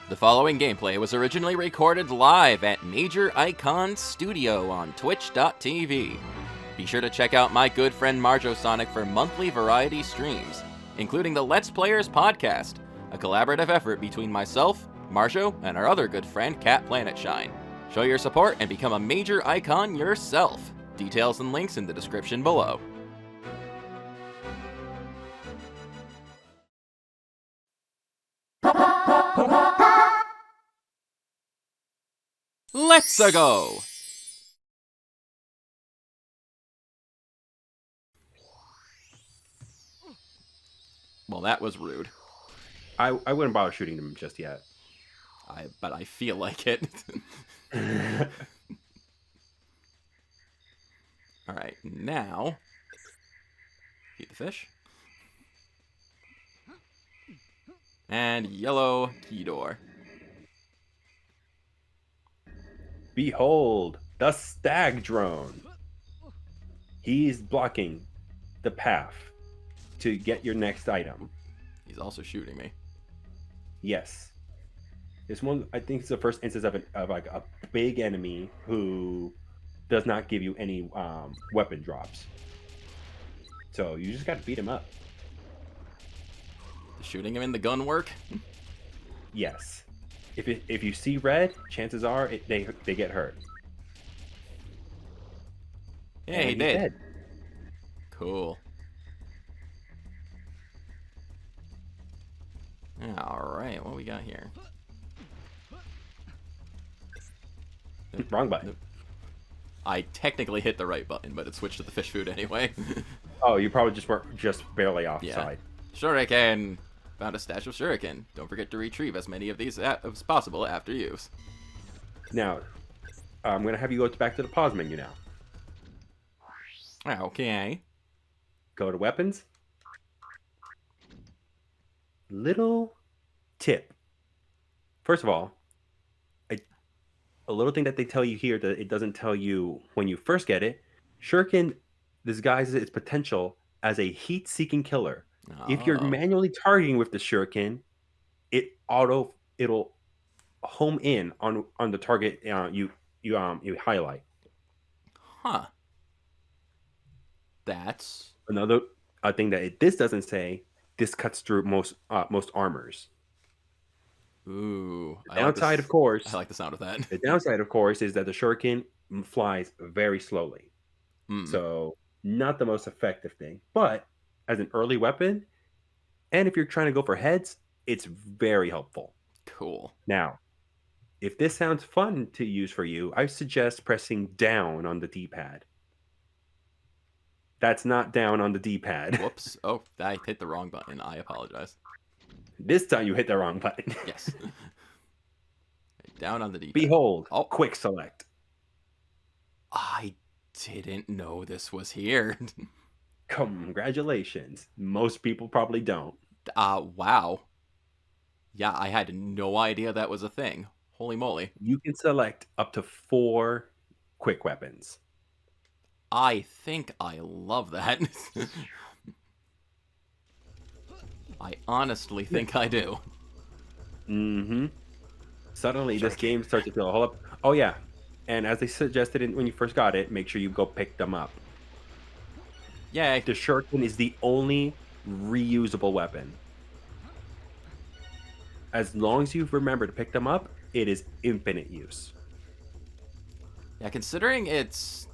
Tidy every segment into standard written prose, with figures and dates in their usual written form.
The following gameplay was originally recorded live at Major Icon Studio on Twitch.tv. Be sure to check out my good friend Marjo Sonic for monthly variety streams, including the Let's Players podcast, a collaborative effort between myself, Marjo, and our other good friend Cat Planet Shine. Show your support and become a Major Icon yourself. Details and links in the description below. Let's-a go! Well, that was rude. I wouldn't bother shooting them just yet. But I feel like it. Alright, now... Feed the fish. And yellow key door. Behold, the stag drone. He's blocking the path to get your next item. He's also shooting me. Yes. This one, I think, is the first instance of like a big enemy who does not give you any weapon drops. So you just got to beat him up. Shooting him in the gun work? Yes. If you see red, chances are they get hurt. Yeah, he did. Dead. Cool. Alright, what we got here? Wrong button. I technically hit the right button, but it switched to the fish food anyway. Oh, you probably just were barely offside. Yeah. Shuriken! Found a stash of shuriken. Don't forget to retrieve as many of these as possible after use. Now, I'm going to have you go back to the pause menu now. Okay. Go to weapons. Little tip. First of all, a little thing that they tell you here that it doesn't tell you when you first get it. Shuriken disguises its potential as a heat-seeking killer. Oh. If you're manually targeting with the shuriken, it'll home in on the target you highlight. Huh. That's another thing that this doesn't say. This cuts through most armors. Ooh. The downside, of course. I like the sound of that. The downside, of course, is that the shuriken flies very slowly. So not the most effective thing, but as an early weapon, and if you're trying to go for heads, it's very helpful. Cool. Now, if this sounds fun to use for you, I suggest pressing down on the D-pad. That's not down on the D-pad. Whoops. Oh, I hit the wrong button. I apologize. This time you hit the wrong button. Yes. Down on the D-pad. Behold, quick select. I didn't know this was here. Congratulations. Most people probably don't. Wow. Yeah, I had no idea that was a thing. Holy moly. You can select up to 4 quick weapons. I think I love that. I honestly think I do. Mm-hmm. Suddenly, this game starts to feel a whole up. Oh, yeah. And as they suggested when you first got it, make sure you go pick them up. Yay. The shuriken is the only reusable weapon. As long as you remember to pick them up, it is infinite use. Yeah, considering it's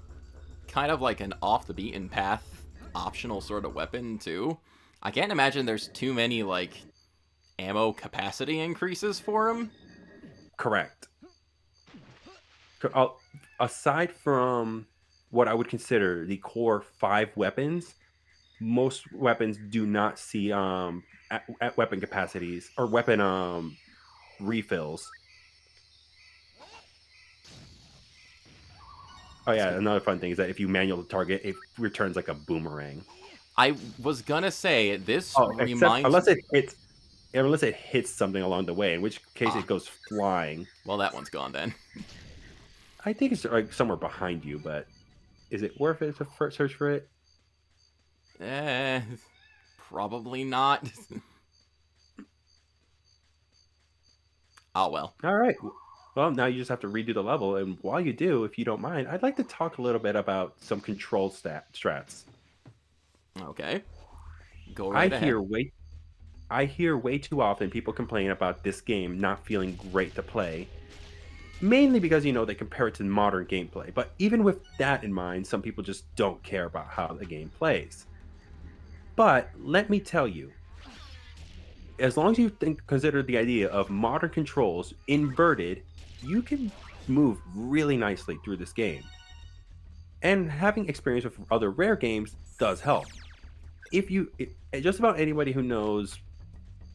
kind of like an off-the-beaten-path optional sort of weapon, too, I can't imagine there's too many, like, ammo capacity increases for him. Correct. Aside from what I would consider the core 5 weapons, most weapons do not see at weapon capacities or weapon refills. Oh yeah, another fun thing is that if you manual target, it returns like a boomerang. I was gonna say this reminds unless it hits something along the way, in which case it goes flying. Well, that one's gone then. I think it's like somewhere behind you, but is it worth it to search for it? Probably not. Oh, well. All right. Well, now you just have to redo the level, and while you do, if you don't mind, I'd like to talk a little bit about some control strats. Okay. Go I right hear ahead. way I hear way too often people complain about this game not feeling great to play, mainly because they compare it to modern gameplay. But even with that in mind, some people just don't care about how the game plays. But let me tell you, as long as you consider the idea of modern controls inverted, you can move really nicely through this game. And having experience with other rare games does help. Just about anybody who knows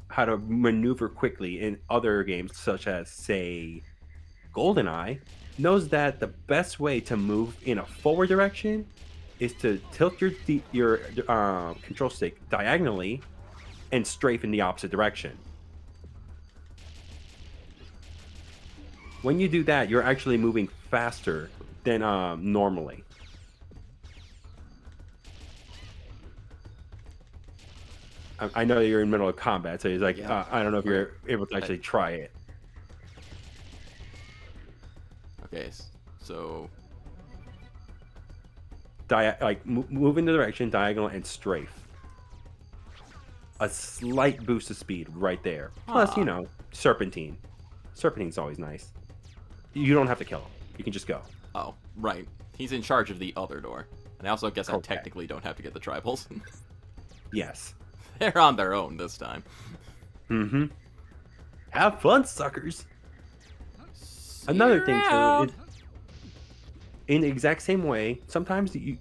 how to maneuver quickly in other games, such as, say, GoldenEye, knows that the best way to move in a forward direction is to tilt your control stick diagonally and strafe in the opposite direction. When you do that, you're actually moving faster than normally. I know you're in the middle of combat, so it's like Yep. I don't know if Okay. you're able to I- actually try it. Okay. So, Move in the direction, diagonal, and strafe. A slight boost of speed right there. Plus, ah. serpentine. Serpentine's always nice. You don't have to kill him. You can just go. Oh, right. He's in charge of the other door. And I also guess I Correct. technically don't have to get the tribals. Yes. They're on their own this time. Mm-hmm. Have fun, suckers. See Another you thing too around. is in the exact same way. Sometimes the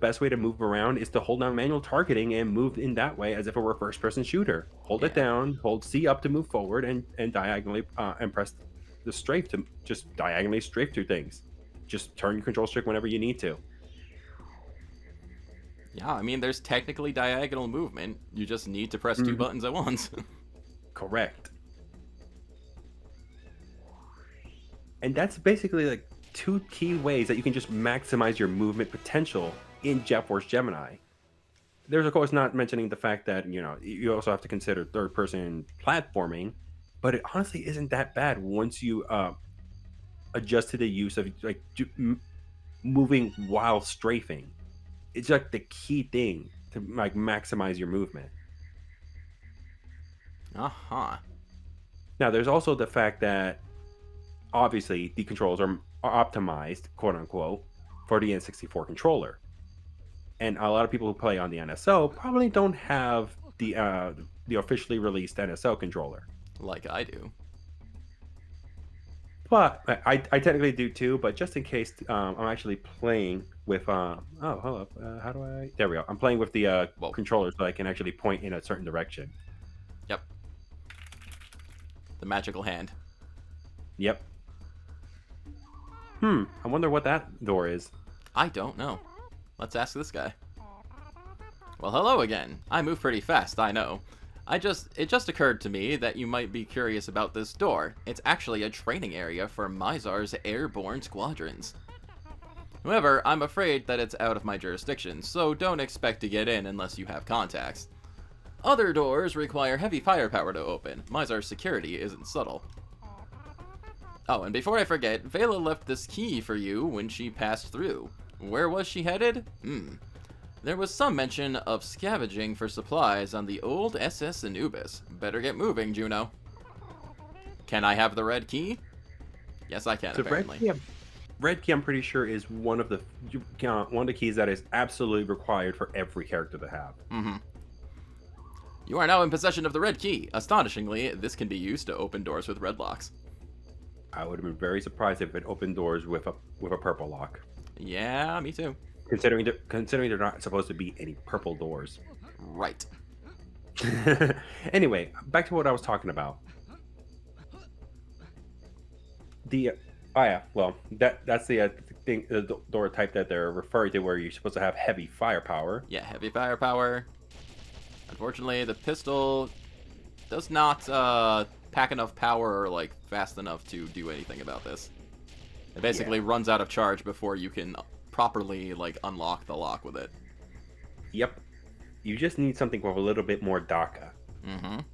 best way to move around is to hold down manual targeting and move in that way as if it were a first-person shooter. Hold it Yeah. down, hold C up to move forward, and diagonally and press the strafe to just diagonally strafe through things. Just turn your control stick whenever you need to. Yeah, I mean, there's technically diagonal movement. You just need to press two Mhm. buttons at once. Correct. And that's basically like two key ways that you can just maximize your movement potential in Jet Force Gemini. There's of course not mentioning the fact that you also have to consider third person platforming, but it honestly isn't that bad once you adjust to the use of moving while strafing. It's like the key thing to like maximize your movement. Uh-huh. Now there's also the fact that obviously the controls are optimized, quote unquote, for the N64 controller. And a lot of people who play on the NSO probably don't have the officially released NSO controller. Like I do. But I technically do too. But just in case, I'm actually playing with. Oh, hold up. How do I? There we go. I'm playing with the Whoa. controller, so I can actually point in a certain direction. Yep. The magical hand. Yep. I wonder what that door is. I don't know. Let's ask this guy. Well, hello again. I move pretty fast, I know. It just occurred to me that you might be curious about this door. It's actually a training area for Mizar's airborne squadrons. However, I'm afraid that it's out of my jurisdiction, so don't expect to get in unless you have contacts. Other doors require heavy firepower to open. Mizar's security isn't subtle. Oh, and before I forget, Vela left this key for you when she passed through. Where was she headed? There was some mention of scavenging for supplies on the old SS Anubis. Better get moving, Juno. Can I have the red key? Yes, I can, So apparently. red key, I'm pretty sure is one of the keys that is absolutely required for every character to have. You are now in possession of the red key. Astonishingly, this can be used to open doors with red locks. I would have been very surprised if it opened doors with a purple lock. Yeah, me too. Considering they're not supposed to be any purple doors. Right. Anyway, back to what I was talking about. That's the thing, the door type that they're referring to, where you're supposed to have heavy firepower. Yeah, heavy firepower. Unfortunately, the pistol does not pack enough power or like fast enough to do anything about this. It basically runs out of charge before you can properly like unlock the lock with it. Yep. You just need something with a little bit more Dakkadakka.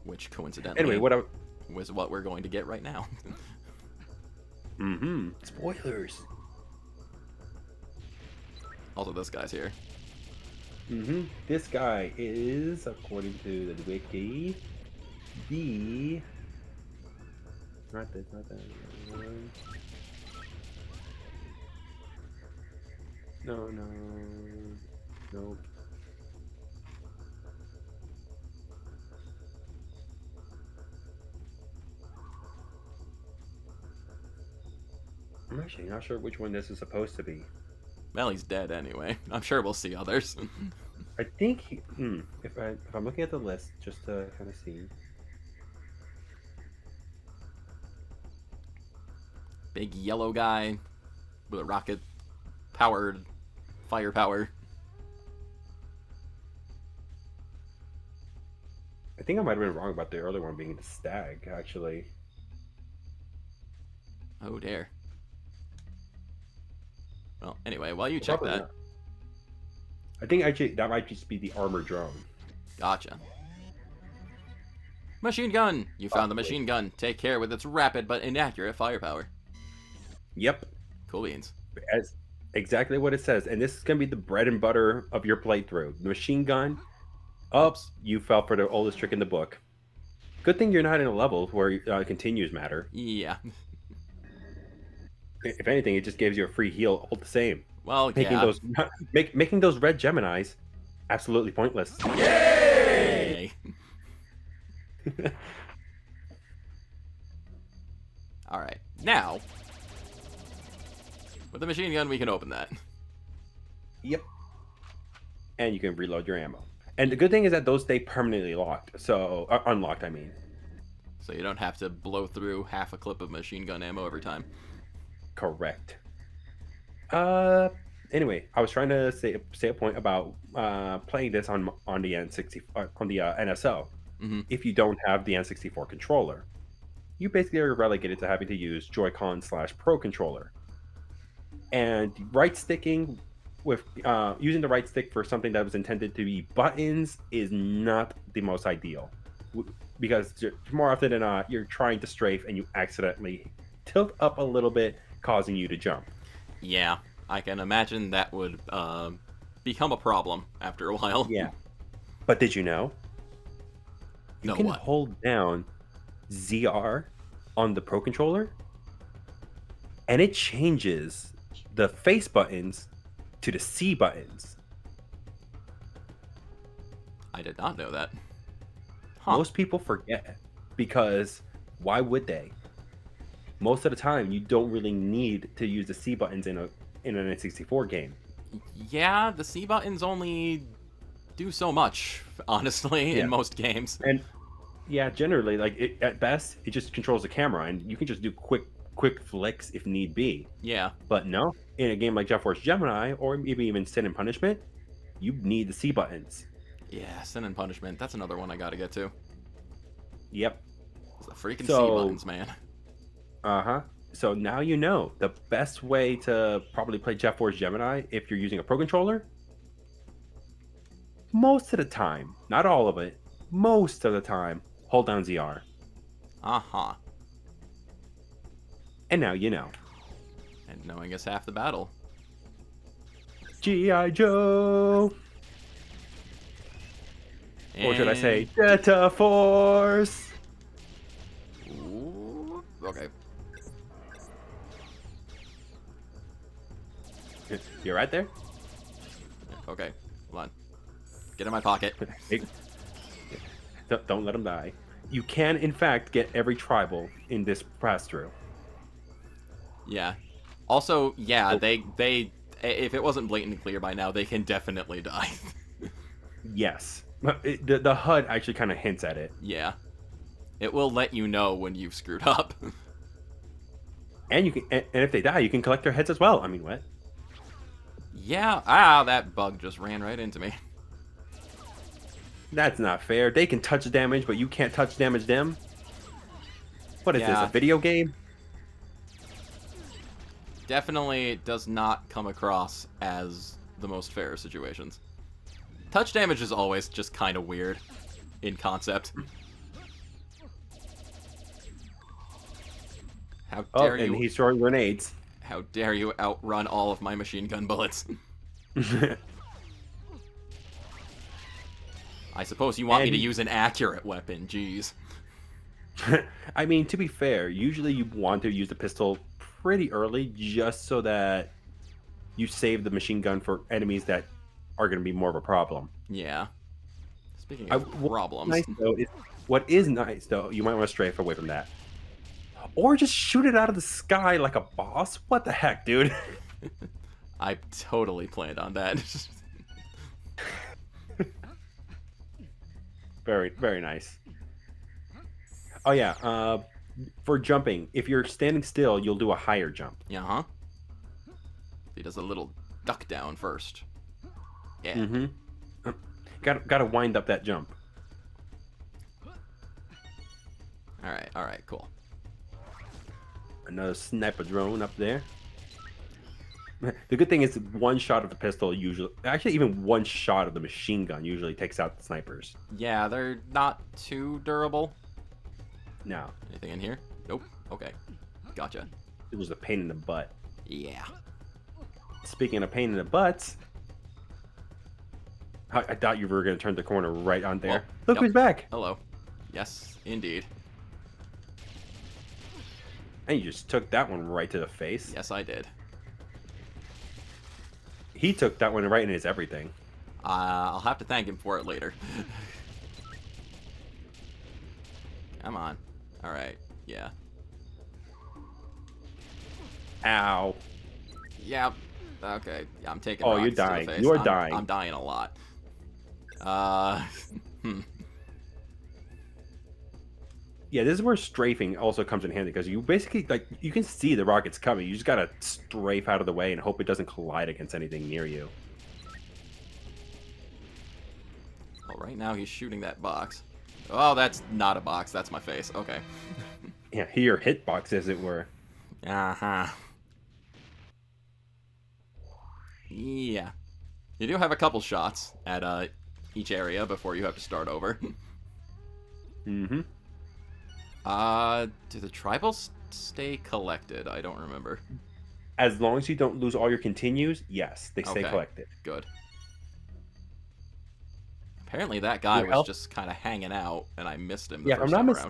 Which coincidentally. Anyway, was what we're going to get right now. Mm-hmm. Spoilers. Also, this guy's here. Mm-hmm. This guy is, according to the wiki, the... Not this, not that. No, no. Nope. I'm actually not sure which one this is supposed to be. Well, he's dead anyway. I'm sure we'll see others. I think he, if I'm looking at the list just to kind of see. Big yellow guy with a rocket powered firepower. I think I might have been wrong about the earlier one being the stag, actually. Oh dear. Well, anyway, while you check Probably that. not. I think actually that might just be the armored drone. Gotcha. Machine gun! You found the Possibly. machine gun. Take care with its rapid but inaccurate firepower. Yep, Cool beans. as exactly what it says. And this is gonna be the bread and butter of your playthrough. The machine gun. Oops, you fell for the oldest trick in the book. Good thing you're not in a level where continues matter. Yeah. If anything, it just gives you a free heal all the same. Well, Making yeah. those making those red Geminis absolutely pointless. Yay! Alright, now, with the machine gun, we can open that. Yep. And you can reload your ammo. And the good thing is that those stay permanently locked. So unlocked, I mean. So you don't have to blow through half a clip of machine gun ammo every time. Correct. Anyway, I was trying to say a point about playing this on the N60 on the NSO. Mm-hmm. If you don't have the N64 controller, you basically are relegated to having to use Joy-Con/Pro controller. And right sticking with using the right stick for something that was intended to be buttons is not the most ideal, because more often than not you're trying to strafe and you accidentally tilt up a little bit, causing you to jump. Yeah, I can imagine that would become a problem after a while. Yeah. But did you know? You No, can what? hold down ZR on the Pro controller, and it changes the face buttons to the C buttons. I did not know that. Huh. Most people forget, because why would they? Most of the time, you don't really need to use the C buttons in an N64 game. Yeah, the C buttons only do so much, honestly, Yeah. in most games. And yeah, generally, like at best, it just controls the camera, and you can just do quick flicks if need be. Yeah. But no, in a game like Jet Force Gemini, or maybe even Sin and Punishment, you need the C buttons. Yeah, Sin and Punishment. That's another one I gotta get to. Yep. It's the freaking So- C buttons, man. So now you know the best way to probably play Jet Force Gemini if you're using a Pro controller. Most of the time, not all of it, most of the time, hold down ZR. Uh-huh. And now you know. And knowing is half the battle. G.I. Joe! Or should I say, And- Jet Force! Ooh, okay. You're right there? Okay, hold on. Get in my pocket. Hey, don't let him die. You can, in fact, get every tribal in this pass-through. Yeah. Also, yeah, Oh. they if it wasn't blatantly clear by now, they can definitely die. Yes. But the HUD actually kind of hints at it. Yeah. It will let you know when you've screwed up. And you can, and if they die, you can collect their heads as well. I mean, what? Yeah, that bug just ran right into me. That's not fair. They can touch damage, but you can't touch damage them. What is this, Yeah. a video game? Definitely does not come across as the most fair of situations. Touch damage is always just kind of weird in concept. How Oh, dare and you? he's throwing grenades. How dare you outrun all of my machine gun bullets? I suppose you want me to use an accurate weapon. Jeez. I mean, to be fair, usually you want to use the pistol pretty early just so that you save the machine gun for enemies that are going to be more of a problem. Yeah. Speaking I, of problems. what is nice though, you might want to strafe away from that, or just shoot it out of the sky like a boss. What the heck, dude? I totally planned on that. Very, very nice. Oh yeah, for jumping, if you're standing still, you'll do a higher jump. Yeah, huh? He does a little duck down first. Yeah. Mm-hmm. Gotta wind up that jump. All right, cool. Another sniper drone up there. The good thing is one shot of the pistol usually, actually even one shot of the machine gun usually takes out the snipers. Yeah, they're not too durable. No. Anything in here? Nope. Okay. Gotcha. It was a pain in the butt. Yeah. Speaking of pain in the butts, I thought you were going to turn the corner right on there. Well, Look yep. who's back. Hello. Yes, indeed. And you just took that one right to the face. Yes, I did. He took that one right in his everything. I'll have to thank him for it later. Come on. All right. Yeah. Ow. Yeah. Okay. Yeah, I'm taking. Oh, you're rocks to the dying. face. You are dying. I'm dying a lot. Yeah, this is where strafing also comes in handy because you basically, like, you can see the rockets coming. You just gotta strafe out of the way and hope it doesn't collide against anything near you. Well, right now he's shooting that box. Oh, that's not a box. That's my face. Okay. Yeah, your hitbox, as it were. Uh-huh. Yeah. You do have a couple shots at each area before you have to start over. Mm-hmm. Do the tribals stay collected? I don't remember. As long as you don't lose all your continues, yes, they stay Okay. collected. Good. Apparently that guy Your was health- just kind of hanging out, and I missed him the Yeah, if I'm first not time around.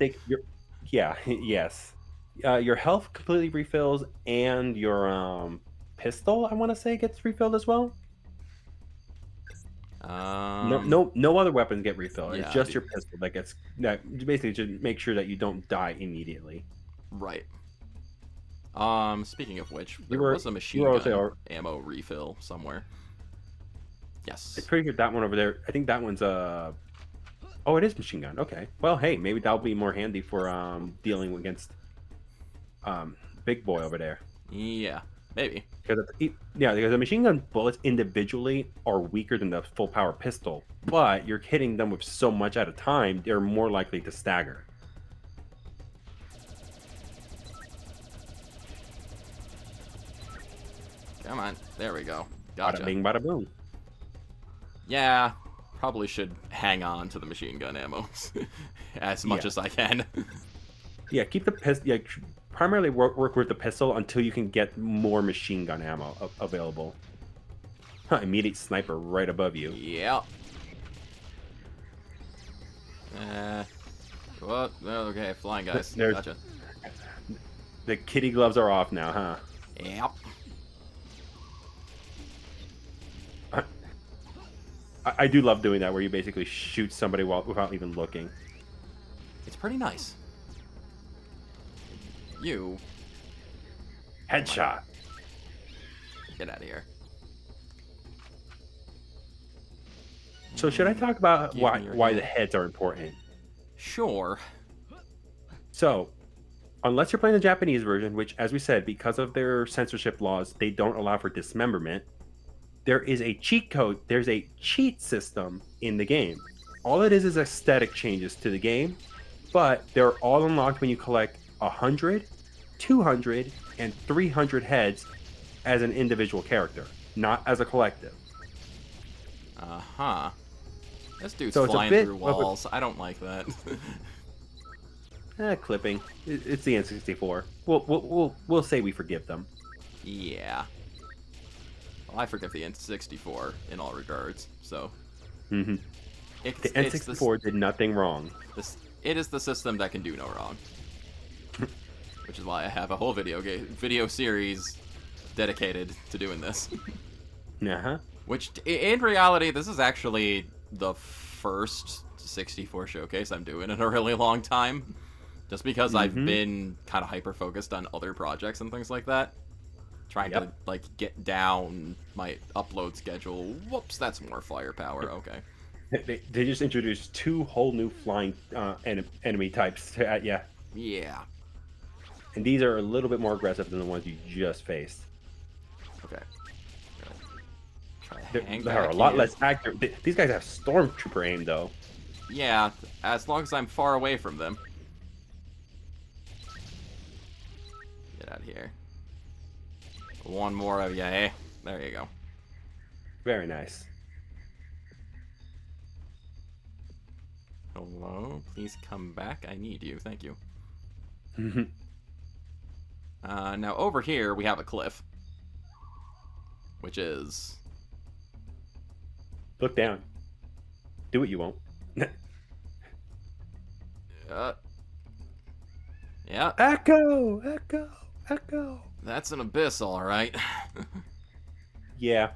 mistaken, yes. Your health completely refills, and your pistol, I want to say, gets refilled as well. No other weapons get refilled. yeah, It's just your pistol that gets basically to make sure that you don't die immediately. Right. Speaking of which, You there were- was a machine you were also- gun ammo refill somewhere. Yes. It's pretty good that one over there. I think that one's oh, it is machine gun. Okay. Well, hey, maybe that'll be more handy for dealing against big boy over there. Yeah, maybe. Because the machine gun bullets individually are weaker than the full power pistol, but you're hitting them with so much at a time, they're more likely to stagger. Come on. There we go. Gotcha. Bada bing, bada boom. Yeah, probably should hang on to the machine gun ammo as much Yeah. as I can. Yeah, keep the pistol. Yeah, primarily work with the pistol until you can get more machine gun ammo available. Immediate sniper right above you. Yeah. Well, okay, flying guys. There's- Gotcha. The kitty gloves are off now, huh? Yep. I do love doing that, where you basically shoot somebody without even looking. It's pretty nice. You Headshot. get out of here. So should I talk about Give why me your the hand. heads are important? Sure. So, unless you're playing the Japanese version, which, as we said, because of their censorship laws, they don't allow for dismemberment, there is a cheat code. There's a cheat system in the game. All it is aesthetic changes to the game, but they're all unlocked when you collect 100, 200, and 300 heads as an individual character, not as a collective. Uh-huh. This dude's So it's a flying bit through of a- walls. I don't like that. Clipping. It's the N64. We'll say we forgive them. Yeah. Well, I forgive the N64 in all regards, so... Mm-hmm. The N64 did nothing wrong. It is the system that can do no wrong. Which is why I have a whole video series dedicated to doing this. Uh-huh. Which, in reality, this is actually the first 64 showcase I'm doing in a really long time. Just because I've been kind of hyper-focused on other projects and things like that. Trying to, like, get down my upload schedule. Whoops, that's more firepower. Okay. They just introduced 2 whole new flying enemy types at ya. Yeah. And these are a little bit more aggressive than the ones you just faced. Okay. They're a lot less accurate. These guys have stormtrooper aim, though. Yeah, as long as I'm far away from them. Get out of here. One more of you, eh? There you go. Very nice. Hello? Please come back. I need you. Thank you. Now, over here, we have a cliff. Which is... Look down. Do what you won't. Yeah. Echo! Echo! Echo! That's an abyss, alright. Yeah.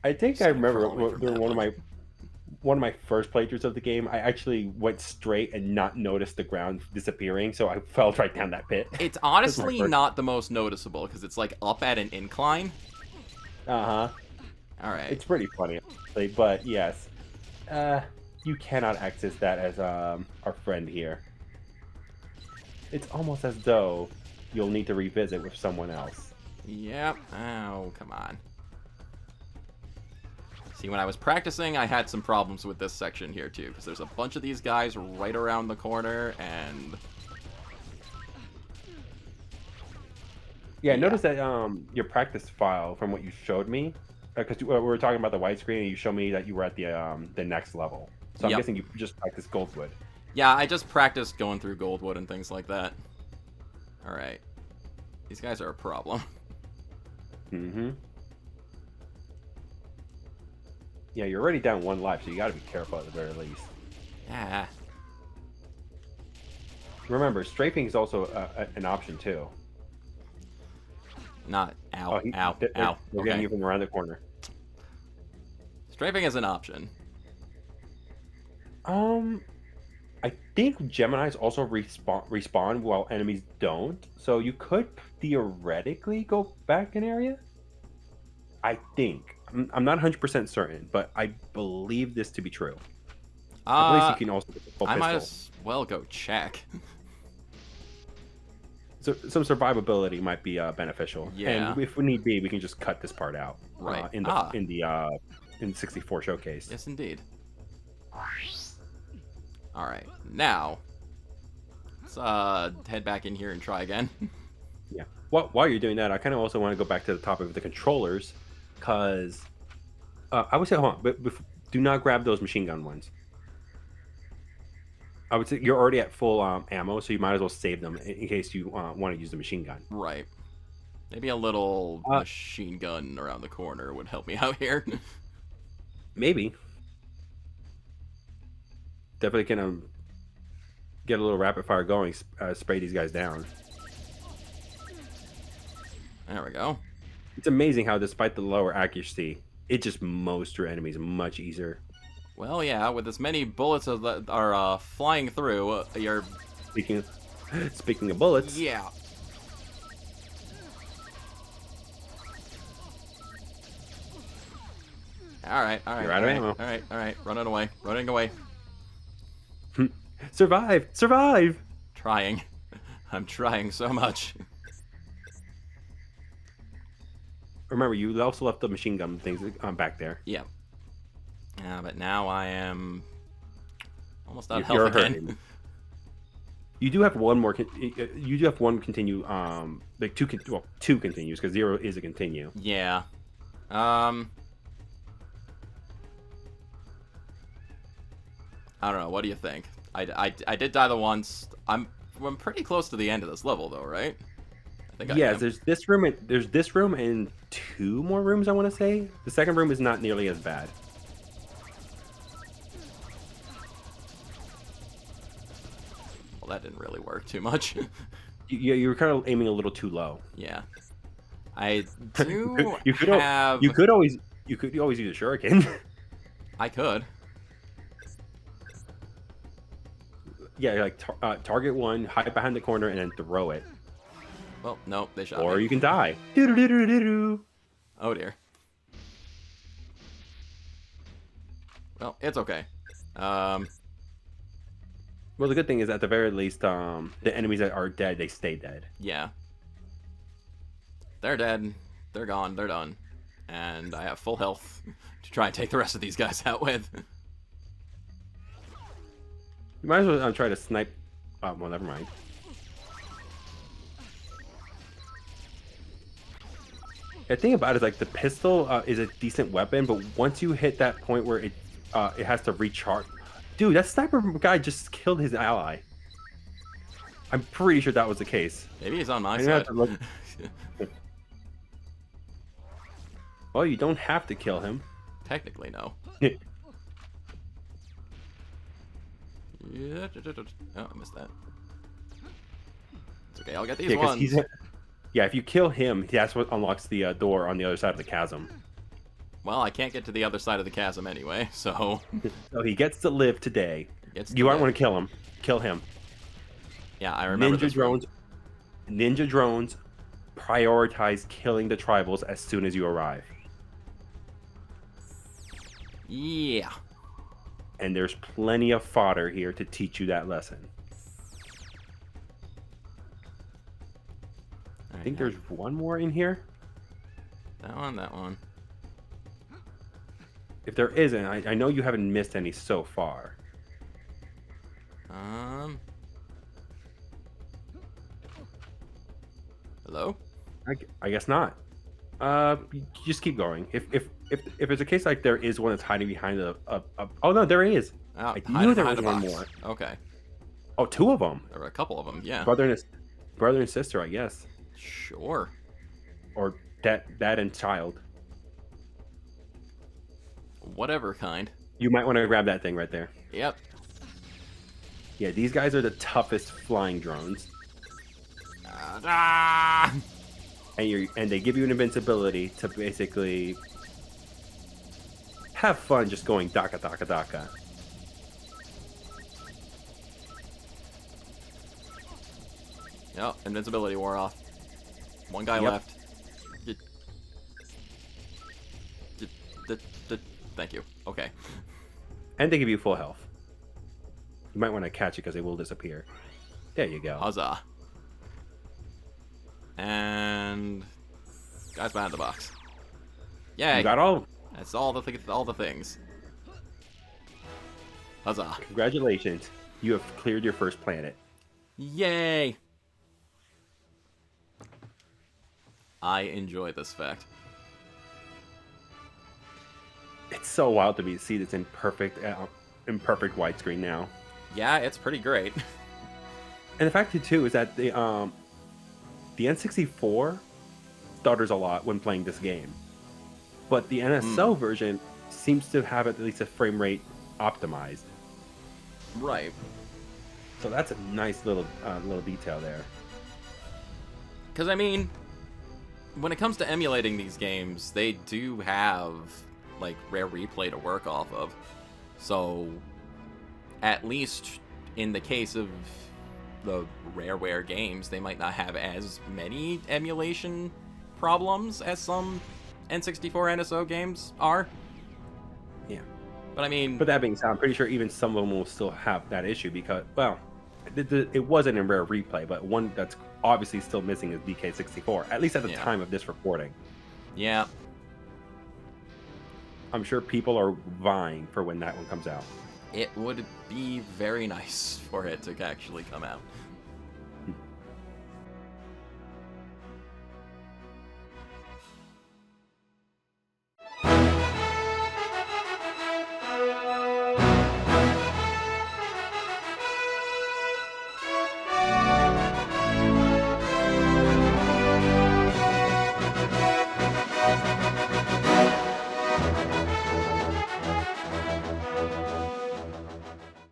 I think I remember during one of my first playthroughs of the game, I actually went straight and not noticed the ground disappearing, so I fell right down that pit. It's honestly not the most noticeable, because it's like up at an incline. Uh-huh. Alright. It's pretty funny, actually, but yes. You cannot access that as our friend here. It's almost as though you'll need to revisit with someone else. Yep. Oh, come on. See, when I was practicing, I had some problems with this section here, too, because there's a bunch of these guys right around the corner, and... Yeah, notice that your practice file from what you showed me, because we were talking about the widescreen, and you showed me that you were at the next level. So I'm guessing you just practiced Goldwood. Yeah, I just practiced going through Goldwood and things like that. Alright. These guys are a problem. Mm-hmm. Yeah, you're already down 1 life, so you gotta be careful at the very least. Yeah. Remember, strafing is also an option, too. Not... Ow, ow, ow. We're getting you from around the corner. Strafing is an option. I think Geminis also respawn while enemies don't, so you could theoretically go back an area. I think. I'm not 100% certain, but I believe this to be true. At least you can also get the full I pistol. might as well go check. So some survivability might be beneficial. Yeah. And if we need be, we can just cut this part out. Right. In the 64 showcase. Yes, indeed. Alright, now, let's head back in here and try again. Yeah. While you're doing that, I kind of also want to go back to the topic of the controllers, because I would say, hold on, but do not grab those machine gun ones. I would say you're already at full ammo, so you might as well save them in case you want to use the machine gun. Right. Maybe a little machine gun around the corner would help me out here. Maybe. Definitely can get a little rapid fire going, spray these guys down. There we go. It's amazing how, despite the lower accuracy, it just mows through enemies much easier. Well, yeah, with as many bullets as that are flying through, you're... Speaking of bullets... Yeah. Alright, alright. You're out of ammo. Alright. Running away. Survive! Survive! Trying. I'm trying so much. Remember, you also left the machine gun things back there. Yeah. Yeah, but now I am almost out of health again. You do have one more. You do have one continue. Like two continues, because 0 is a continue. Yeah. I don't know. What do you think? I did die the once. I'm pretty close to the end of this level, though, right? I think I Yeah, am. there's this room and 2 more rooms, I want to say. The second room is not nearly as bad. Well, that didn't really work too much. You were kind of aiming a little too low. Yeah. I do you could have... you could always use a shuriken. I could. Yeah, like target one, hide behind the corner, and then throw it. Well, no, they shot Or me. you can die. Doo-doo-doo-doo-doo-doo. Oh, dear. Well, it's okay. Well, the good thing is, at the very least, the enemies that are dead, they stay dead. Yeah. They're dead. They're gone. They're done. And I have full health to try and take the rest of these guys out with. You might as well try to snipe. Well, never mind. The thing about it is, like, the pistol is a decent weapon, but once you hit that point where it has to recharge. Dude, that sniper guy just killed his ally. I'm pretty sure that was the case. Maybe he's on my I side. have to look. Well, you don't have to kill him. Technically, no. Yeah. Oh, I missed that. It's okay. I'll get these ones. Yeah, if you kill him, that's what unlocks the door on the other side of the chasm. Well, I can't get to the other side of the chasm anyway, so... So he gets to live today. You might want to kill him. Kill him. Yeah, I remember this room. Ninja drones prioritize killing the tribals as soon as you arrive. Yeah. And there's plenty of fodder here to teach you that lesson. I think there's one more in here. That one. If there isn't, I know you haven't missed any so far. Hello? I guess not. You just keep going. If it's a case like there is one that's hiding behind oh no, there is. Oh, I knew there was one more. Okay. Oh, 2 of them. There were a couple of them, yeah. Brother and sister, I guess. Sure. Or dad and child. Whatever kind. You might want to grab that thing right there. Yep. Yeah, these guys are the toughest flying drones. And they give you an invincibility to basically have fun just going Dakkadakka. Yep, invincibility wore off. One guy left. Thank you. Okay. And they give you full health. You might want to catch it because it will disappear. There you go. Huzzah. And guys behind the box. Yay! You got all. That's all the things. Huzzah! Congratulations, you have cleared your first planet. Yay! I enjoy this fact. It's so wild to see this in perfect widescreen now. Yeah, it's pretty great. And the fact too is that the N64 stutters a lot when playing this game, but the NSO version seems to have at least a frame rate optimized. Right. So that's a nice little detail there. Because I mean, when it comes to emulating these games, they do have like Rare Replay to work off of. So at least in the case of the Rareware games, they might not have as many emulation problems as some N64 NSO games are. Yeah. But I mean... But that being said, I'm pretty sure even some of them will still have that issue because, well, it wasn't in Rare Replay, but one that's obviously still missing is DK64, at least at the time of this recording. Yeah. I'm sure people are vying for when that one comes out. It would be very nice for it to actually come out.